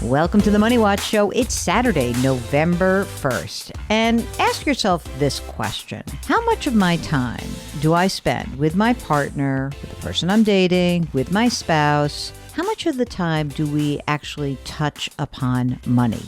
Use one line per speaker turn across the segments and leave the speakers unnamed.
Welcome to the Money Watch Show. It's Saturday, November 1st. And ask yourself this question. How much of my time do I spend with my partner, with the person I'm dating, with my spouse? How much of the time do we actually touch upon money?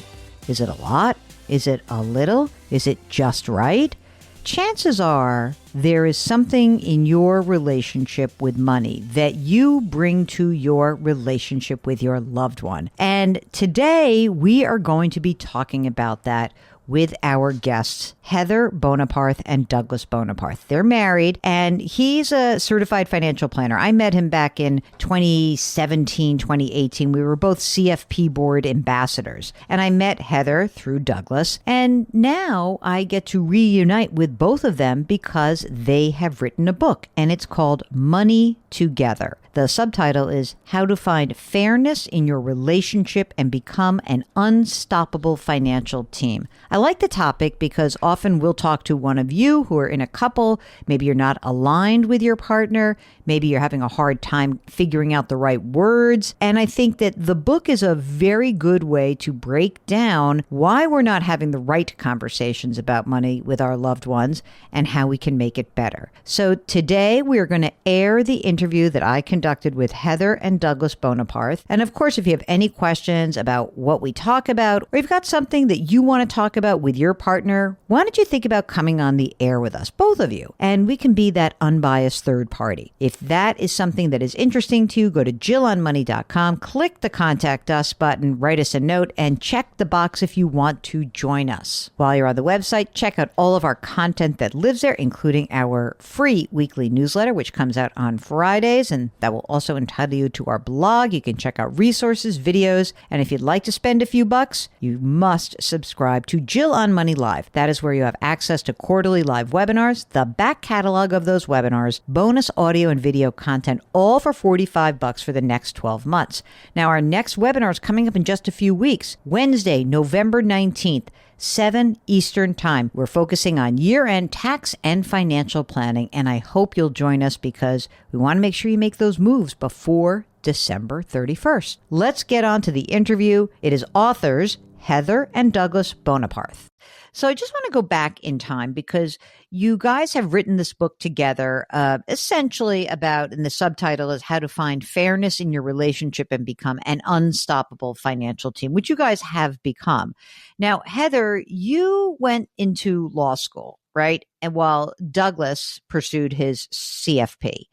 Is it a lot? Is it a little? Is it just right? Chances are there is something in your relationship with money that you bring to your relationship with your loved one. And today we are going to be talking about that with our guests, Heather Boneparth and Douglas Boneparth. They're married, and he's a certified financial planner. I met him back in 2017, 2018. We were both CFP board ambassadors. And I met Heather through Douglas. And now I get to reunite with both of them because they have written a book, and it's called Money Together. The subtitle is How to Find Fairness in Your Relationship and Become an Unstoppable Financial Team. I like the topic because often we'll talk to one of you who are in a couple. Maybe you're not aligned with your partner. Maybe you're having a hard time figuring out the right words. And I think that the book is a very good way to break down why we're not having the right conversations about money with our loved ones and how we can make it better. So today we are going to air the interview that I conducted with Heather and Douglas Boneparth. And of course, if you have any questions about what we talk about, or you've got something that you want to talk about with your partner, why don't you think about coming on the air with us, both of you, and we can be that unbiased third party. If that is something that is interesting to you, go to jillonmoney.com, click the Contact Us button, write us a note, and check the box if you want to join us. While you're on the website, check out all of our content that lives there, including our free weekly newsletter, which comes out on Fridays, and that will also entitle you to our blog. You can check out resources, videos, and if you'd like to spend a few bucks, you must subscribe to Jill on Money Live. That is where you have access to quarterly live webinars, the back catalog of those webinars, bonus audio and video content, all for $45 for the next 12 months. Now, our next webinar is coming up in just a few weeks, Wednesday, November 19th. 7 Eastern Time. We're focusing on year-end tax and financial planning, and I hope you'll join us because we want to make sure you make those moves before December 31st. Let's get on to the interview. It is authors Heather and Douglas Boneparth. So I just want to go back in time because you guys have written this book together, essentially about, and the subtitle is How to Find Fairness in Your Relationship and Become an Unstoppable Financial Team, which you guys have become. Now, Heather, you went into law school, right? And while Douglas pursued his CFP.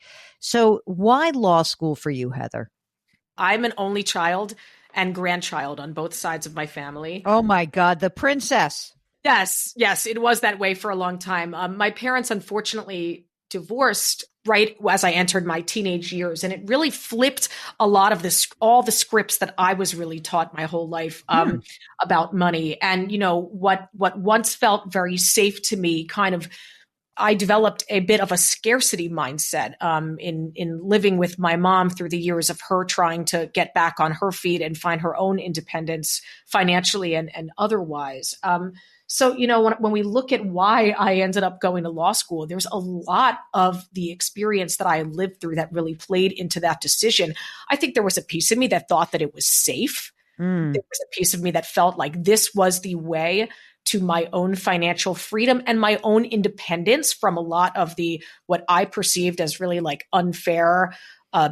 So why law school for you, Heather?
I'm an only child and grandchild on both sides of my family.
Oh my God, the princess.
Yes, it was that way for a long time. My parents unfortunately divorced right as I entered my teenage years, and it really flipped a lot of all the scripts that I was really taught my whole life about money. And what once felt very safe to me, I developed a bit of a scarcity mindset in living with my mom through the years of her trying to get back on her feet and find her own independence financially and otherwise. So, when we look at why I ended up going to law school, there's a lot of the experience that I lived through that really played into that decision. I think there was a piece of me that thought that it was safe. There was a piece of me that felt like this was the way to my own financial freedom and my own independence from a lot of what I perceived as really like unfair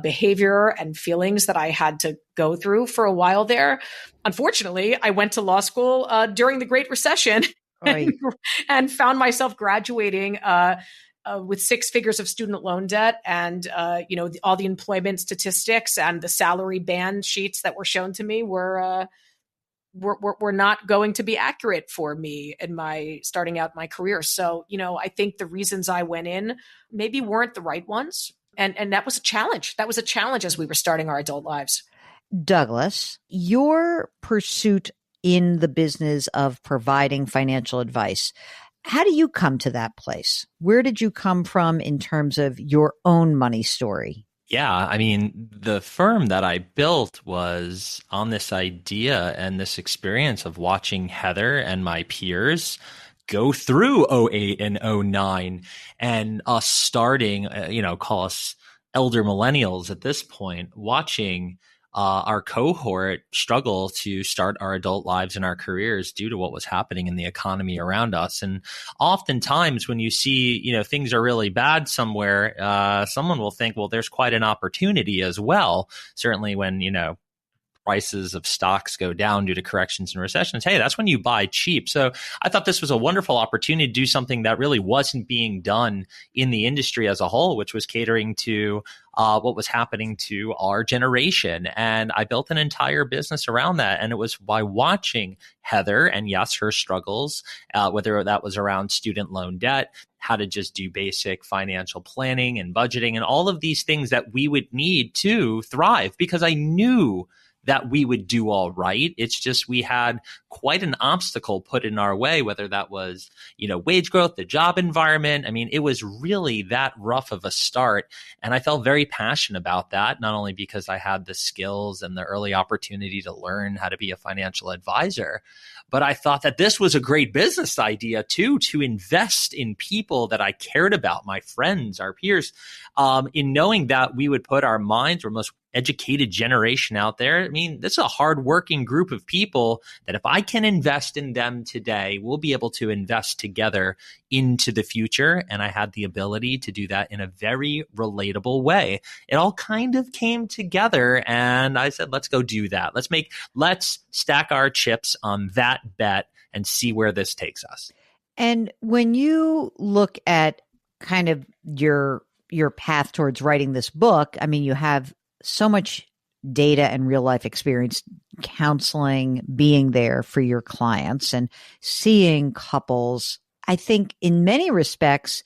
behavior and feelings that I had to go through for a while there. Unfortunately, I went to law school during the Great Recession and found myself graduating with 6 figures of student loan debt and, all the employment statistics and the salary band sheets that were shown to me were not going to be accurate for me in my starting out my career. So, I think the reasons I went in maybe weren't the right ones. And that was a challenge. That was a challenge as we were starting our adult lives.
Douglas, your pursuit in the business of providing financial advice, how do you come to that place? Where did you come from in terms of your own money story?
Yeah, I mean, the firm that I built was on this idea and this experience of watching Heather and my peers go through '08 and '09 and us starting, call us elder millennials at this point, watching our cohort struggle to start our adult lives and our careers due to what was happening in the economy around us. And oftentimes when you see, things are really bad somewhere, someone will think, well, there's quite an opportunity as well. Certainly when, prices of stocks go down due to corrections and recessions, hey, that's when you buy cheap. So I thought this was a wonderful opportunity to do something that really wasn't being done in the industry as a whole, which was catering to what was happening to our generation. And I built an entire business around that. And it was by watching Heather and, yes, her struggles, whether that was around student loan debt, how to just do basic financial planning and budgeting and all of these things that we would need to thrive, because I knew that we would do all right. It's just we had quite an obstacle put in our way, whether that was, wage growth, the job environment. I mean, it was really that rough of a start. And I felt very passionate about that, not only because I had the skills and the early opportunity to learn how to be a financial advisor, but I thought that this was a great business idea too, to invest in people that I cared about, my friends, our peers, in knowing that we would put our minds, or most educated generation out there. I mean, this is a hardworking group of people that if I can invest in them today, we'll be able to invest together into the future. And I had the ability to do that in a very relatable way. It all kind of came together and I said, let's go do that. Let's stack our chips on that bet and see where this takes us.
And when you look at kind of your path towards writing this book, I mean, you have so much data and real life experience counseling, being there for your clients and seeing couples, I think in many respects,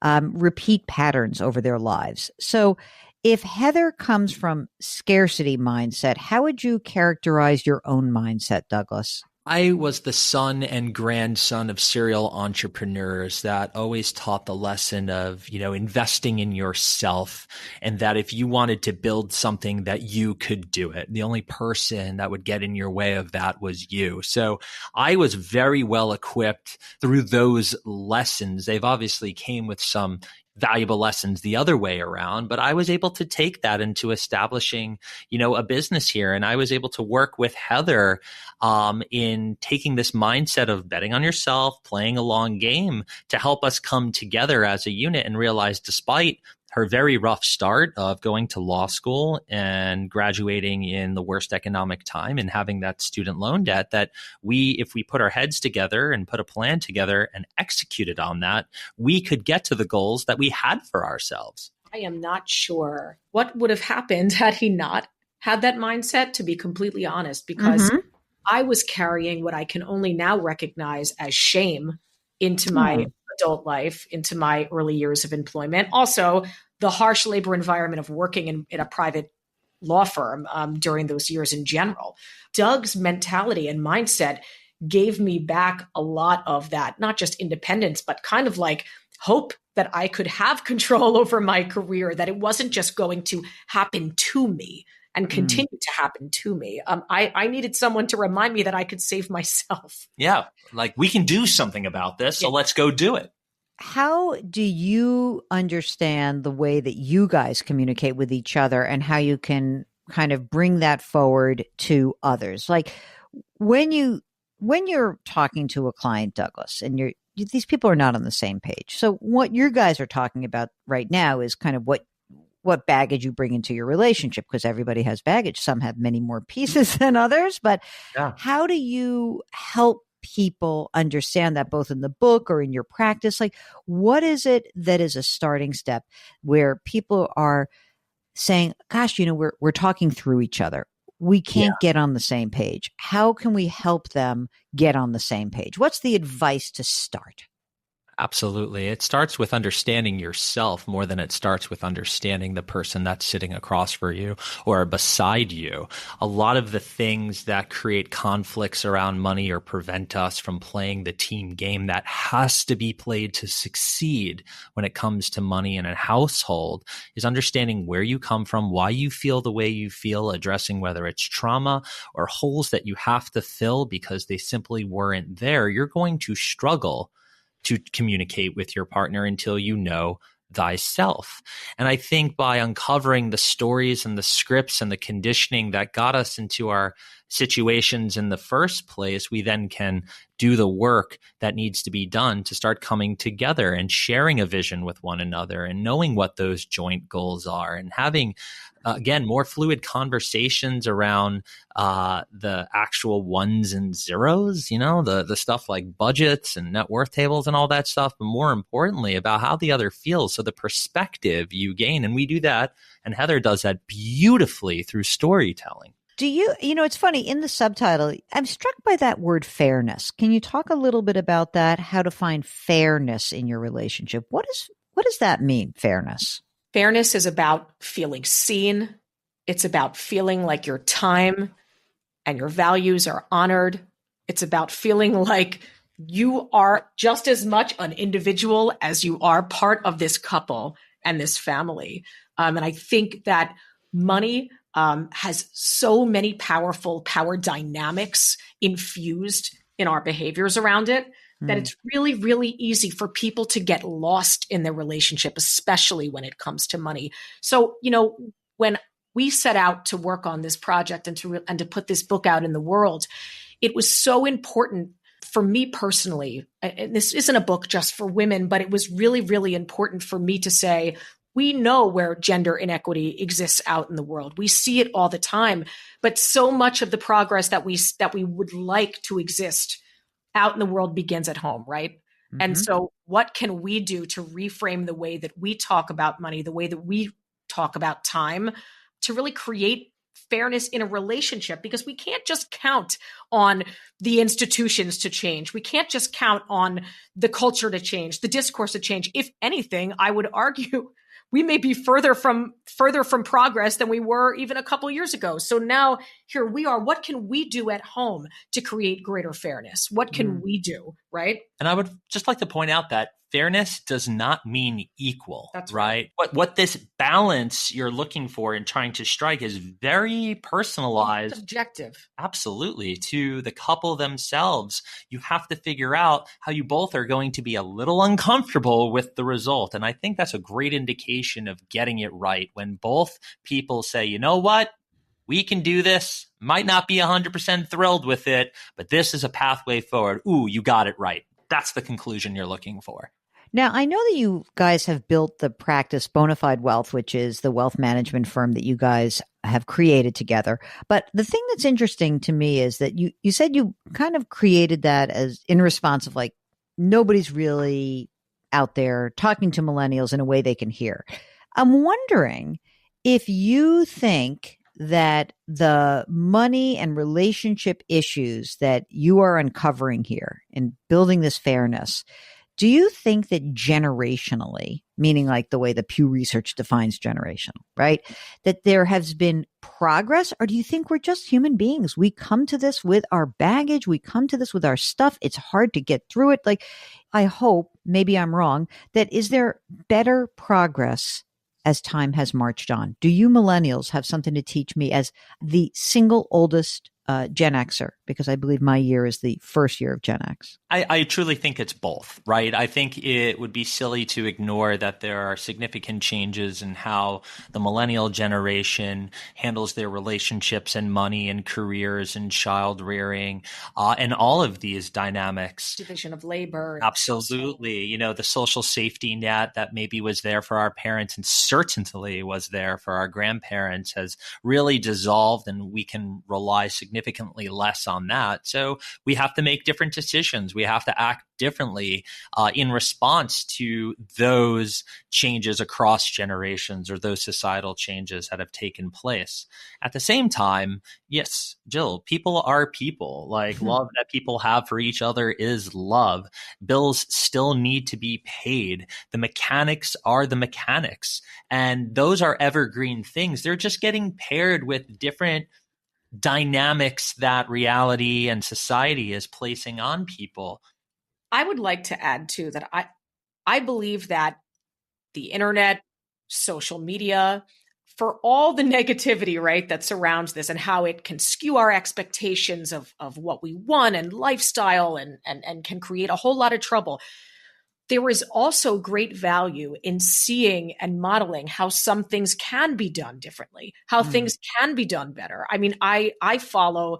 repeat patterns over their lives. So if Heather comes from scarcity mindset, how would you characterize your own mindset, Douglas?
I was the son and grandson of serial entrepreneurs that always taught the lesson of, investing in yourself, and that if you wanted to build something that you could do it. The only person that would get in your way of that was you. So I was very well equipped through those lessons. They've obviously came with some valuable lessons the other way around, but I was able to take that into establishing, a business here. And I was able to work with Heather in taking this mindset of betting on yourself, playing a long game to help us come together as a unit and realize, despite her very rough start of going to law school and graduating in the worst economic time and having that student loan debt, that if we put our heads together and put a plan together and executed on that, we could get to the goals that we had for ourselves.
I am not sure what would have happened had he not had that mindset, to be completely honest, because I was carrying what I can only now recognize as shame into my adult life, into my early years of employment. Also, the harsh labor environment of working in a private law firm during those years in general. Doug's mentality and mindset gave me back a lot of that, not just independence, but kind of like hope that I could have control over my career, that it wasn't just going to happen to me and continue to happen to me. I needed someone to remind me that I could save myself.
Yeah, like we can do something about this, so let's go do it.
How do you understand the way that you guys communicate with each other and how you can kind of bring that forward to others? Like when you're talking to a client, Douglas, and these people are not on the same page. So what you guys are talking about right now is kind of what baggage you bring into your relationship, because everybody has baggage. Some have many more pieces than others, but how do you help people understand that, both in the book or in your practice? Like, what is it that is a starting step where people are saying, gosh, we're talking through each other. We can't get on the same page. How can we help them get on the same page? What's the advice to start?
Absolutely. It starts with understanding yourself more than it starts with understanding the person that's sitting across for you or beside you. A lot of the things that create conflicts around money or prevent us from playing the team game that has to be played to succeed when it comes to money in a household is understanding where you come from, why you feel the way you feel, addressing whether it's trauma or holes that you have to fill because they simply weren't there. You're going to struggle to communicate with your partner until you know thyself. And I think by uncovering the stories and the scripts and the conditioning that got us into our situations in the first place, we then can do the work that needs to be done to start coming together and sharing a vision with one another and knowing what those joint goals are and having again, more fluid conversations around the actual ones and zeros, the stuff like budgets and net worth tables and all that stuff, but more importantly about how the other feels. So the perspective you gain, and we do that, and Heather does that beautifully through storytelling.
Do you, it's funny in the subtitle, I'm struck by that word fairness. Can you talk a little bit about that? How to find fairness in your relationship? What does that mean, fairness?
Fairness is about feeling seen. It's about feeling like your time and your values are honored. It's about feeling like you are just as much an individual as you are part of this couple and this family. And I think that money has so many powerful power dynamics infused in our behaviors around it that it's really, really easy for people to get lost in their relationship, especially when it comes to money. So, when we set out to work on this project and to put this book out in the world, it was so important for me personally. And this isn't a book just for women, but it was really, really important for me to say, we know where gender inequity exists out in the world. We see it all the time, but so much of the progress that we would like to exist out in the world begins at home, right? Mm-hmm. And so what can we do to reframe the way that we talk about money, the way that we talk about time, to really create fairness in a relationship? Because we can't just count on the institutions to change. We can't just count on the culture to change, the discourse to change. If anything, I would argue we may be further from progress than we were even a couple years ago. So now here we are. What can we do at home to create greater fairness? What can we do, right?
And I would just like to point out that fairness does not mean equal.
That's
right? What this balance you're looking for and trying to strike is very personalized.
It's objective.
Absolutely. To the couple themselves. You have to figure out how you both are going to be a little uncomfortable with the result. And I think that's a great indication of getting it right when both people say, you know what? We can do this. Might not be 100% thrilled with it, but this is a pathway forward. Ooh, you got it right. That's the conclusion you're looking for.
Now, I know that you guys have built the practice Bonafide Wealth, which is the wealth management firm that you guys have created together. But the thing that's interesting to me is that you said you kind of created that as in response of like, nobody's really out there talking to millennials in a way they can hear. I'm wondering if you think that the money and relationship issues that you are uncovering here in building this fairness, do you think that generationally, meaning like the way the Pew Research defines generational, right, that there has been progress? Or do you think we're just human beings? We come to this with our baggage. We come to this with our stuff. It's hard to get through it. Like, I hope, maybe I'm wrong, that is there better progress as time has marched on? Do you millennials have something to teach me as the single oldest Gen Xer? Because I believe my year is the first year of Gen X.
I truly think it's both, right? I think it would be silly to ignore that there are significant changes in how the millennial generation handles their relationships and money and careers and child rearing and all of these dynamics.
Division of labor.
Absolutely. The social safety net that maybe was there for our parents and certainly was there for our grandparents has really dissolved, and we can rely significantly less on that. So we have to make different decisions. We have to act differently in response to those changes across generations or those societal changes that have taken place. At the same time, yes, Jill, people are people. Like love that people have for each other is love. Bills still need to be paid. The mechanics are the mechanics. And those are evergreen things. They're just getting paired with different dynamics that reality and society is placing on people.
I would like to add too that I believe that the internet, social media, for all the negativity, right, that surrounds this and how it can skew our expectations of what we want and lifestyle and can create a whole lot of trouble. there is also great value in seeing and modeling how some things can be done differently, how things can be done better. I mean, I follow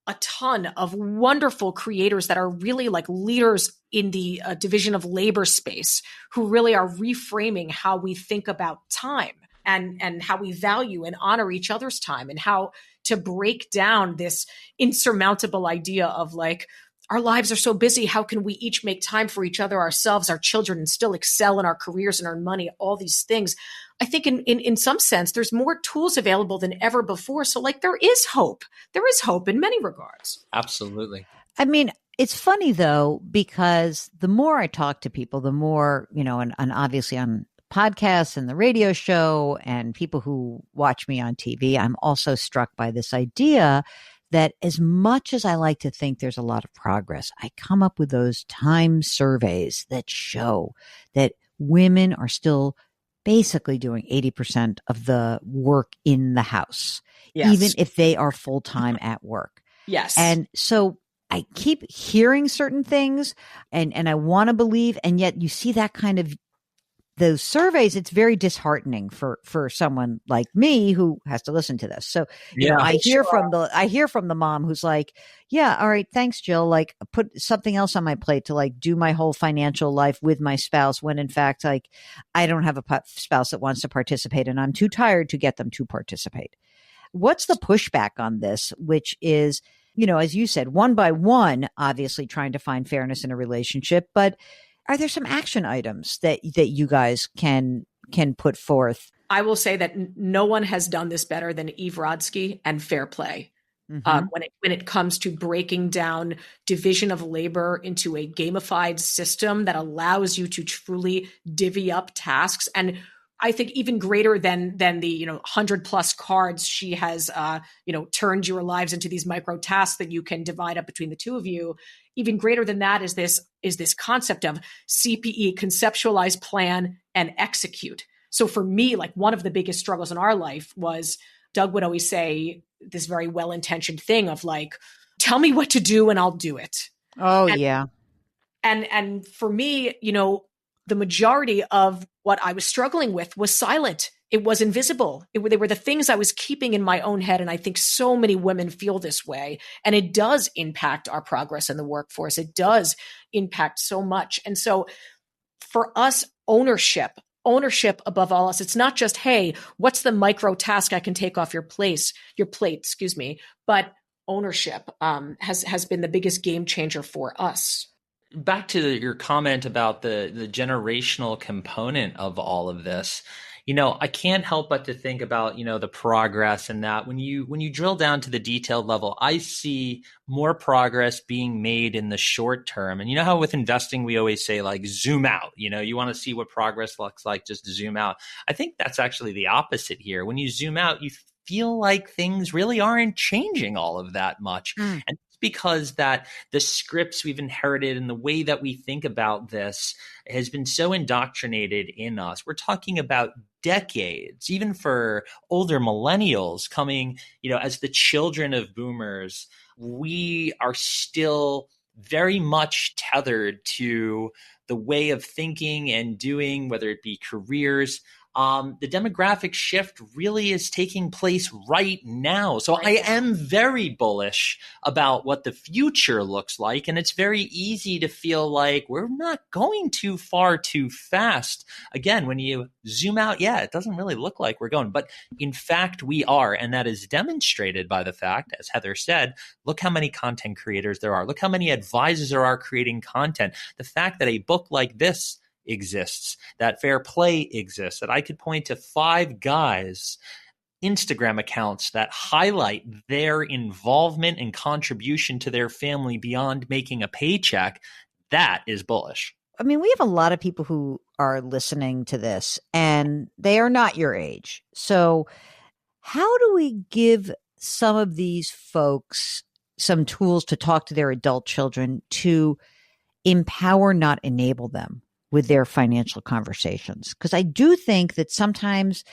a ton of wonderful creators that are really like leaders in the division of labor space, who really are reframing how we think about time and how we value and honor each other's time, and how to break down this insurmountable idea of like, our lives are so busy. How can we each make time for each other, ourselves, our children, and still excel in our careers and earn money, all these things. I think in some sense, there's more tools available than ever before. So like there is hope. There is hope in many regards.
Absolutely.
I mean, it's funny though, because the more I talk to people, the more, and obviously on podcasts and the radio show and people who watch me on TV, I'm also struck by this idea that as much as I like to think there's a lot of progress, I come up with those time surveys that show that women are still basically doing 80% of the work in the house, even if they are full-time at work.
Yes.
And so I keep hearing certain things and I want to believe, and yet you see that kind of those surveys, it's very disheartening for someone like me who has to listen to this. So, I hear from the mom who's like, yeah, all right, thanks, Jill. Like, put something else on my plate to like do my whole financial life with my spouse, when in fact, like, I don't have a spouse that wants to participate and I'm too tired to get them to participate. What's the pushback on this, which is, as you said, one by one, obviously trying to find fairness in a relationship, but are there some action items that you guys can put forth?
I will say that no one has done this better than Eve Rodsky and Fair Play. When it comes to breaking down division of labor into a gamified system that allows you to truly divvy up tasks. And I think even greater than the 100+ cards she has turned your lives into these micro tasks that you can divide up between the two of you. Even greater than that is this concept of CPE, conceptualize, plan, and execute. So for me, like one of the biggest struggles in our life was, Doug would always say this very well-intentioned thing of like, tell me what to do and I'll do it.
Oh, yeah.
And for me, the majority of what I was struggling with was silent. It was invisible. They were the things I was keeping in my own head. And I think so many women feel this way. And it does impact our progress in the workforce. It does impact so much. And so for us, ownership above all else. It's not just, hey, what's the micro task I can take off your plate, but ownership has been the biggest game changer for us.
Back to your comment about the generational component of all of this, I can't help but to think about, the progress and that when you drill down to the detailed level, I see more progress being made in the short term. And how with investing, we always say like zoom out, you want to see what progress looks like, just zoom out. I think that's actually the opposite here. When you zoom out, you feel like things really aren't changing all of that much. And because that the scripts we've inherited and the way that we think about this has been so indoctrinated in us. We're talking about decades, even for older millennials coming, as the children of boomers, we are still very much tethered to the way of thinking and doing, whether it be careers. The demographic shift really is taking place right now. So I am very bullish about what the future looks like. And it's very easy to feel like we're not going too far too fast. Again, when you zoom out, it doesn't really look like we're going. But in fact, we are. And that is demonstrated by the fact, as Heather said, look how many content creators there are. Look how many advisors there are creating content. The fact that a book like this exists, that Fair Play exists, that I could point to 5 guys' Instagram accounts that highlight their involvement and contribution to their family beyond making a paycheck, that is bullish.
I mean, we have a lot of people who are listening to this and they are not your age. So how do we give some of these folks some tools to talk to their adult children to empower, not enable them with their financial conversations? Because I do think that sometimes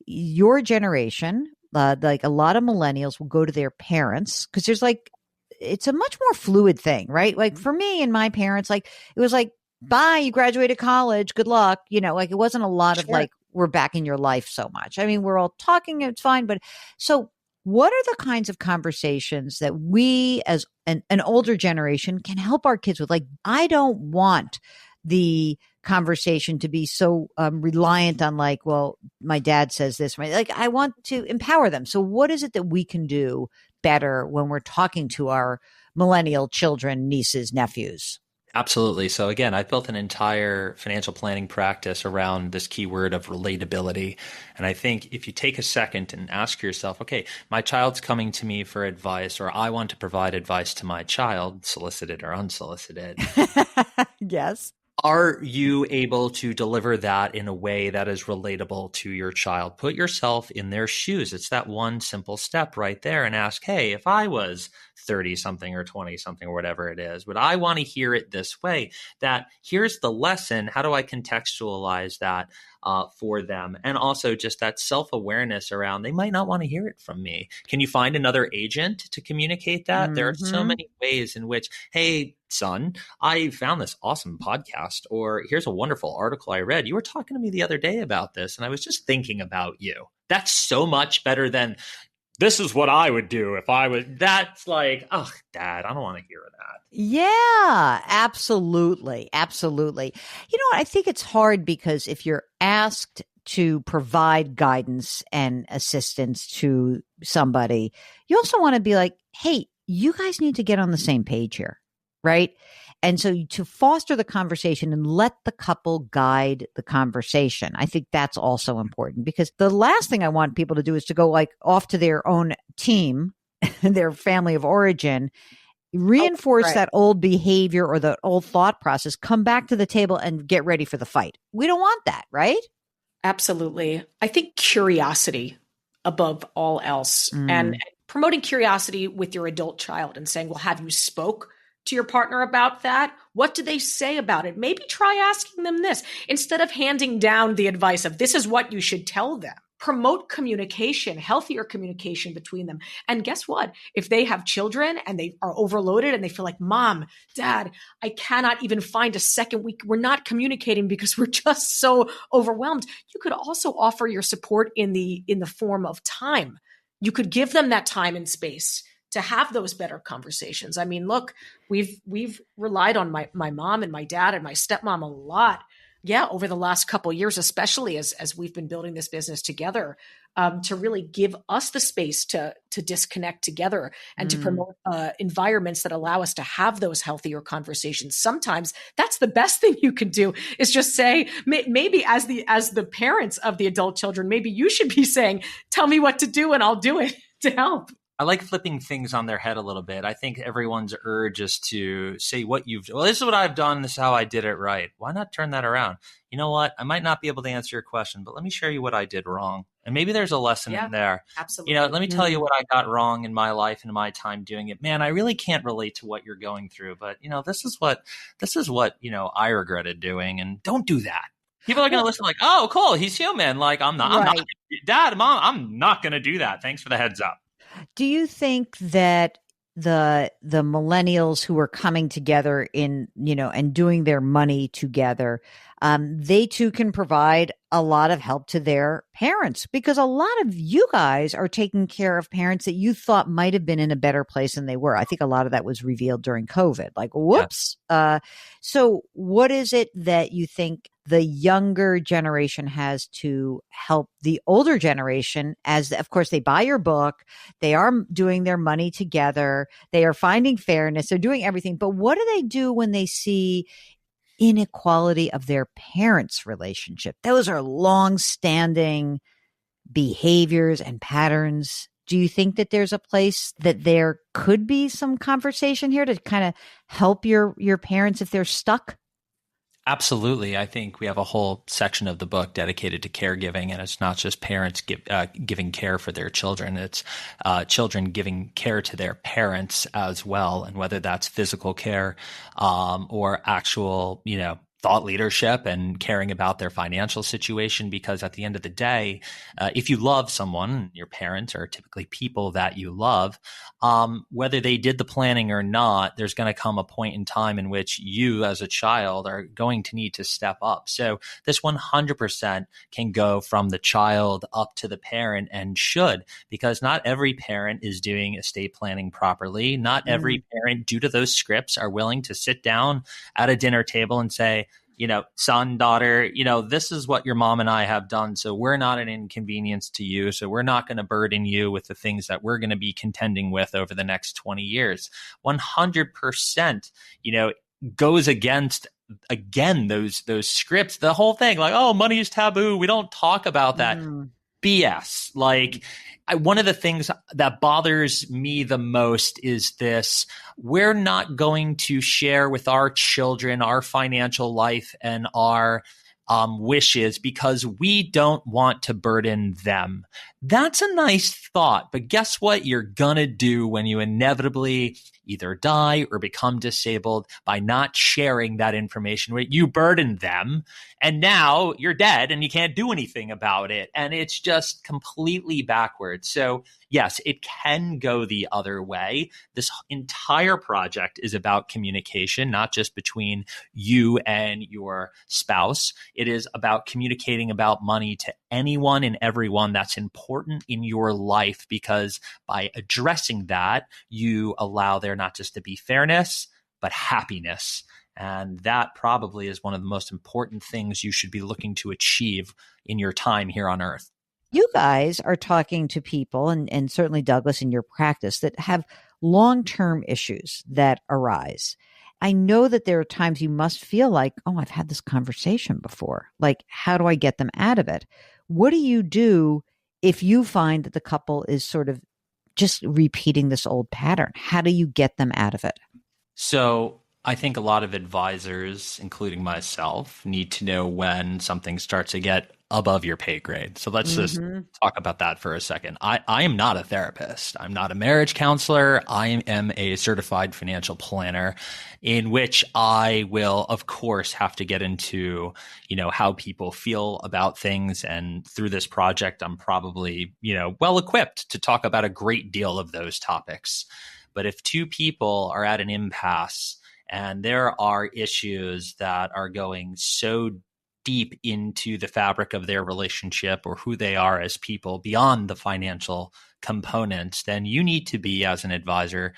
your generation, like a lot of millennials, will go to their parents because it's a much more fluid thing, right? Like for me and my parents, like it was like bye, you graduated college, good luck. Like it wasn't a lot of
Sure.
like, we're back in your life so much. I mean, we're all talking, it's fine. But so what are the kinds of conversations that we as an older generation can help our kids with? Like, I don't want the conversation to be so reliant on like, well, my dad says this, right? Like, I want to empower them. So what is it that we can do better when we're talking to our millennial children, nieces, nephews?
Absolutely. So again, I've built an entire financial planning practice around this keyword of relatability. And I think if you take a second and ask yourself, okay, my child's coming to me for advice, or I want to provide advice to my child, solicited or unsolicited.
Yes.
Are you able to deliver that in a way that is relatable to your child? Put yourself in their shoes. It's that one simple step right there, and ask, hey, if I was 30 something or 20 something or whatever it is, would I want to hear it this way? That here's the lesson. How do I contextualize that for them? And also just that self-awareness around, they might not want to hear it from me. Can you find another agent to communicate that?
Mm-hmm.
There are so many ways in which, hey, son, I found this awesome podcast, or here's a wonderful article I read. You were talking to me the other day about this, and I was just thinking about you. That's so much better than, this is what I would do if I was. That's like, oh, Dad, I don't want to hear that.
Yeah, absolutely. Absolutely. I think it's hard because if you're asked to provide guidance and assistance to somebody, you also want to be like, hey, you guys need to get on the same page here. Right. And so to foster the conversation and let the couple guide the conversation, I think that's also important, because the last thing I want people to do is to go like off to their own team, their family of origin, reinforce that old behavior or the old thought process, come back to the table and get ready for the fight. We don't want that, right?
Absolutely. I think curiosity above all else, and promoting curiosity with your adult child and saying, well, have you spoke to your partner about that? What do they say about it? Maybe try asking them this instead of handing down the advice of this is what you should tell them. Promote communication, healthier communication between them. And guess what? If they have children and they are overloaded and they feel like, Mom, Dad, I cannot even find a second week, we're not communicating because we're just so overwhelmed. You could also offer your support in the form of time. You could give them that time and space to have those better conversations. I mean, look, we've relied on my mom and my dad and my stepmom a lot. Yeah, over the last couple of years, especially as we've been building this business together, to really give us the space to disconnect together and to promote environments that allow us to have those healthier conversations. Sometimes that's the best thing you can do, is just say, maybe as the parents of the adult children, maybe you should be saying, tell me what to do and I'll do it to help.
I like flipping things on their head a little bit. I think everyone's urge is to say well, this is what I've done. This is how I did it right. Why not turn that around? You know what? I might not be able to answer your question, but let me show you what I did wrong. And maybe there's a lesson in there.
Absolutely.
Let me tell you what I got wrong in my life and my time doing it. Man, I really can't relate to what you're going through, but this is what, I regretted doing, and don't do that. People are going to listen like, oh, cool. He's human. Like I'm not, Dad, Mom, I'm not going to do that. Thanks for the heads up.
Do you think that the millennials who are coming together in, and doing their money together, they too can provide a lot of help to their parents? Because a lot of you guys are taking care of parents that you thought might have been in a better place than they were. I think a lot of that was revealed during COVID. Like, whoops. Yeah. So what is it that you think the younger generation has to help the older generation, as of course they buy your book, they are doing their money together, they are finding fairness, they're doing everything. But what do they do when they see inequality of their parents' relationship? Those are long-standing behaviors and patterns. Do you think that there's a place that there could be some conversation here to kind of help your parents if they're stuck?
Absolutely. I think we have a whole section of the book dedicated to caregiving, and it's not just parents giving care for their children. It's children giving care to their parents as well, and whether that's physical care or actual, thought leadership and caring about their financial situation, because at the end of the day, if you love someone, your parents are typically people that you love, whether they did the planning or not, there's going to come a point in time in which you as a child are going to need to step up. So this 100% can go from the child up to the parent, and should, because not every parent is doing estate planning properly. Not every parent, due to those scripts, are willing to sit down at a dinner table and say, son, daughter, this is what your mom and I have done. So we're not an inconvenience to you. So we're not going to burden you with the things that we're going to be contending with over the next 20 years. 100%, goes against, again, those scripts, the whole thing, like, oh, money is taboo. We don't talk about that. BS. Like, one of the things that bothers me the most is this: we're not going to share with our children our financial life and our wishes because we don't want to burden them. That's a nice thought, but guess what you're gonna do when you inevitably either die or become disabled by not sharing that information? You burden them, and now you're dead and you can't do anything about it. And it's just completely backwards. So yes, it can go the other way. This entire project is about communication, not just between you and your spouse. It is about communicating about money to anyone and everyone that's important in your life, because by addressing that, you allow there not just to be fairness, but happiness. And that probably is one of the most important things you should be looking to achieve in your time here on Earth.
You guys are talking to people, and certainly Douglas in your practice, that have long-term issues that arise. I know that there are times you must feel like, oh, I've had this conversation before. Like, how do I get them out of it? What do you do if you find that the couple is sort of just repeating this old pattern? How do you get them out of it?
So I think a lot of advisors, including myself, need to know when something starts to get above your pay grade. So let's just talk about that for a second. I am not a therapist. I'm not a marriage counselor. I am a certified financial planner, in which I will, of course, have to get into, how people feel about things. And through this project, I'm probably, well equipped to talk about a great deal of those topics. But if two people are at an impasse and there are issues that are going so deep into the fabric of their relationship or who they are as people beyond the financial components, then you need to be, as an advisor,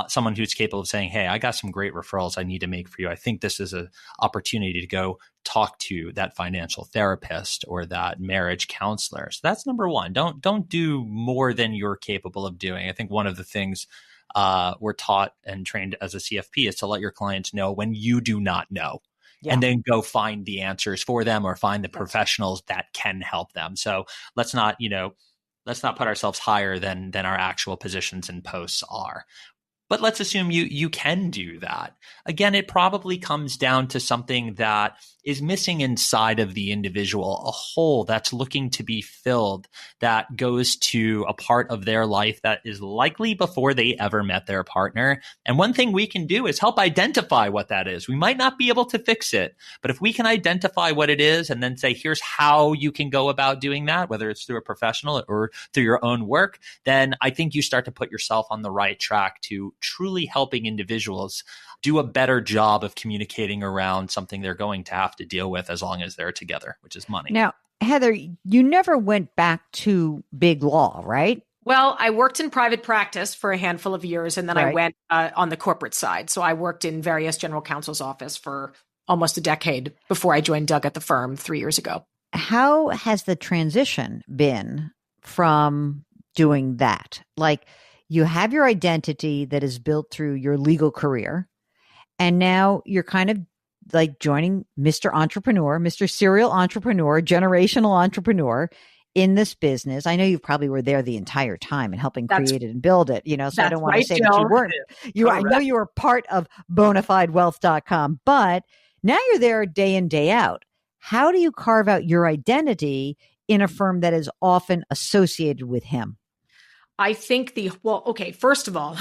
someone who's capable of saying, hey, I got some great referrals I need to make for you. I think this is an opportunity to go talk to that financial therapist or that marriage counselor. So that's number one. Don't do more than you're capable of doing. I think one of the things we're taught and trained as a CFP is to let your clients know when you do not know. Yeah. And then go find the answers for them or find the professionals that can help them. So let's not put ourselves higher than our actual positions and posts are. But let's assume you can do that. Again, it probably comes down to something that is missing inside of the individual, a hole that's looking to be filled, that goes to a part of their life that is likely before they ever met their partner. And one thing we can do is help identify what that is. We might not be able to fix it, but if we can identify what it is and then say, here's how you can go about doing that, whether it's through a professional or through your own work, then I think you start to put yourself on the right track to truly helping individuals do a better job of communicating around something they're going to have to deal with as long as they're together, which is money.
Now, Heather, you never went back to big law, right?
Well, I worked in private practice for a handful of years, and then I went on the corporate side. So I worked in various general counsel's office for almost a decade before I joined Doug at the firm 3 years ago.
How has the transition been from doing that? Like, you have your identity that is built through your legal career, and now you're kind of like joining Mr. Entrepreneur, Mr. Serial Entrepreneur, generational entrepreneur in this business. I know you probably were there the entire time and helping create it and build it, so I don't want to say that you weren't. I know you were part of bonafidewealth.com, but now you're there day in, day out. How do you carve out your identity in a firm that is often associated with him?
I think first of all,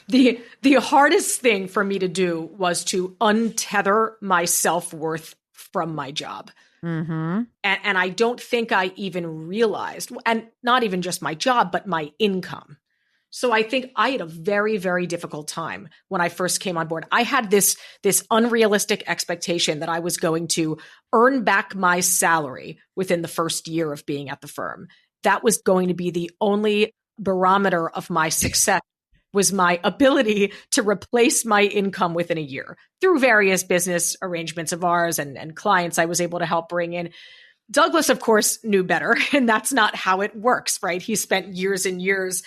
the hardest thing for me to do was to untether my self-worth from my job.
Mm-hmm.
And I don't think I even realized, and not even just my job, but my income. So I think I had a very, very difficult time when I first came on board. I had this unrealistic expectation that I was going to earn back my salary within the first year of being at the firm. That was going to be the only barometer of my success, was my ability to replace my income within a year through various business arrangements of ours and clients I was able to help bring in. Douglas, of course, knew better, and that's not how it works, right? He spent years and years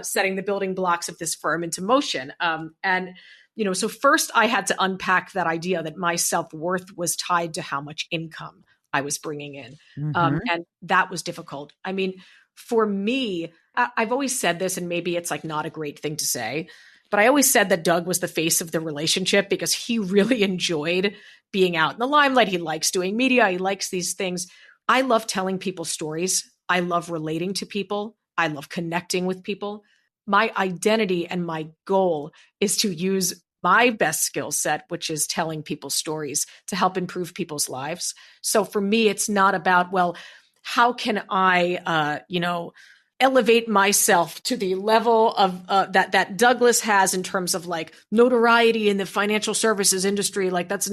setting the building blocks of this firm into motion. So first I had to unpack that idea that my self-worth was tied to how much income I was bringing in.
Mm-hmm.
And that was difficult. I mean, for me, I've always said this, and maybe it's like not a great thing to say, but I always said that Doug was the face of the relationship because he really enjoyed being out in the limelight. He likes doing media. He likes these things. I love telling people stories. I love relating to people. I love connecting with people. My identity and my goal is to use my best skill set, which is telling people stories, to help improve people's lives. So for me, it's not about, well, how can I, elevate myself to the level of that Douglas has in terms of like notoriety in the financial services industry. Like that's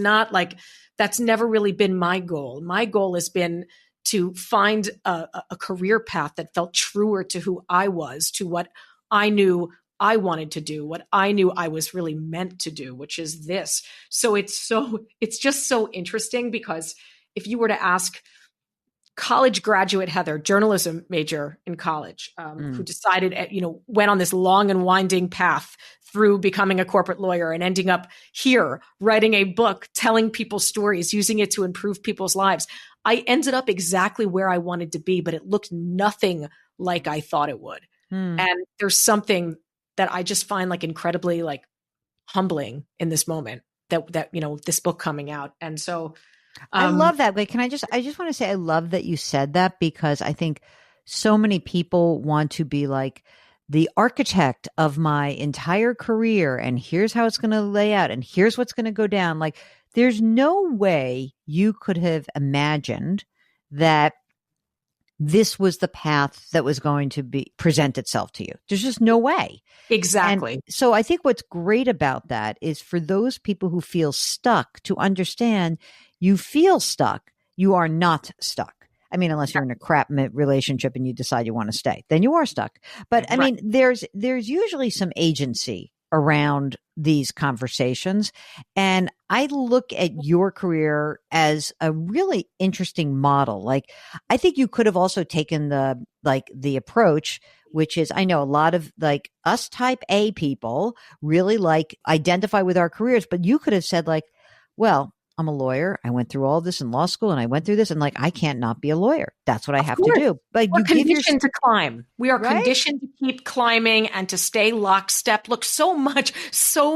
never really been my goal. My goal has been to find a career path that felt truer to who I was, to what I knew I wanted to do, what I knew I was really meant to do, which is this. So it's just so interesting because if you were to ask college graduate Heather, journalism major in college, who decided, went on this long and winding path through becoming a corporate lawyer and ending up here writing a book, telling people stories, using it to improve people's lives. I ended up exactly where I wanted to be, but it looked nothing like I thought it would. And there's something that I just find like incredibly like humbling in this moment that this book coming out. And so
I love that. Wait, I just want to say, I love that you said that because I think so many people want to be like the architect of my entire career. And here's how it's going to lay out. And here's what's going to go down. Like there's no way you could have imagined that this was the path that was going to present itself to you. There's just no way.
Exactly.
And so I think what's great about that is for those people who feel stuck to understand you feel stuck. You are not stuck. I mean, unless you're in a crap relationship and you decide you want to stay, then you are stuck. But I mean, there's usually some agency around these conversations. And I look at your career as a really interesting model. Like, I think you could have also taken the approach, which is, I know a lot of like us type A people really like identify with our careers, but you could have said like, well, I'm a lawyer. I went through all this in law school and I went through this and like, I can't not be a lawyer. That's what I have to do. But
we're conditioned to climb. We are conditioned to keep climbing and to stay lockstep. Look, so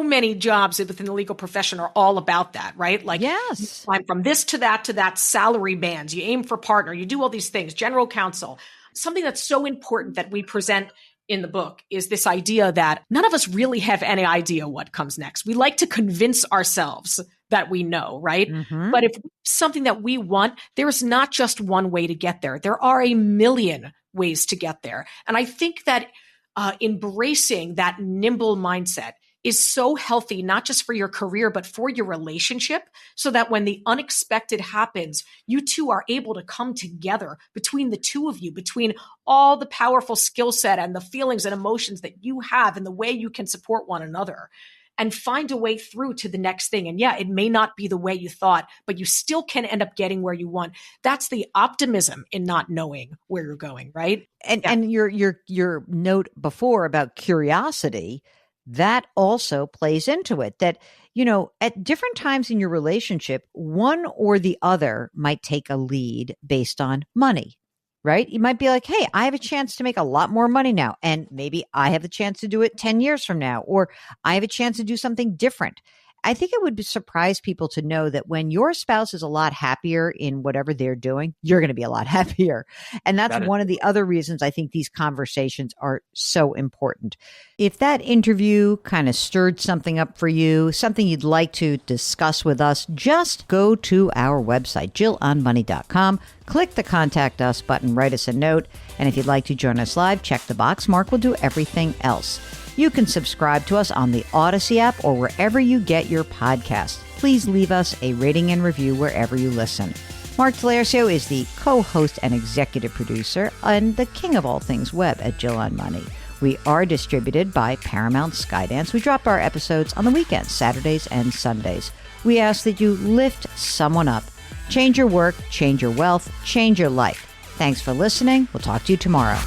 many jobs within the legal profession are all about that, right? Like,
yes,
you climb from this to that salary bands. You aim for partner. You do all these things, general counsel. Something that's so important that we present in the book is this idea that none of us really have any idea what comes next. We like to convince ourselves that we know, right?
Mm-hmm.
But if something that we want, there's not just one way to get there. There are a million ways to get there. And I think that embracing that nimble mindset is so healthy, not just for your career, but for your relationship, so that when the unexpected happens, you two are able to come together between the two of you, between all the powerful skill set and the feelings and emotions that you have and the way you can support one another and find a way through to the next thing. And yeah, it may not be the way you thought, but you still can end up getting where you want. That's the optimism in not knowing where you're going, right?
And your note before about curiosity, that also plays into it. That, at different times in your relationship, one or the other might take a lead based on money, right? You might be like, hey, I have a chance to make a lot more money now. And maybe I have the chance to do it 10 years from now, or I have a chance to do something different. I think it would surprise people to know that when your spouse is a lot happier in whatever they're doing, you're going to be a lot happier. And that's one of the other reasons I think these conversations are so important. If that interview kind of stirred something up for you, something you'd like to discuss with us, just go to our website, jillonmoney.com, click the Contact Us button, write us a note. And if you'd like to join us live, check the box. Mark will do everything else. You can subscribe to us on the Odyssey app or wherever you get your podcasts. Please leave us a rating and review wherever you listen. Mark Talercio is the co-host and executive producer and the king of all things web at Jill on Money. We are distributed by Paramount Skydance. We drop our episodes on the weekends, Saturdays and Sundays. We ask that you lift someone up. Change your work, change your wealth, change your life. Thanks for listening. We'll talk to you tomorrow.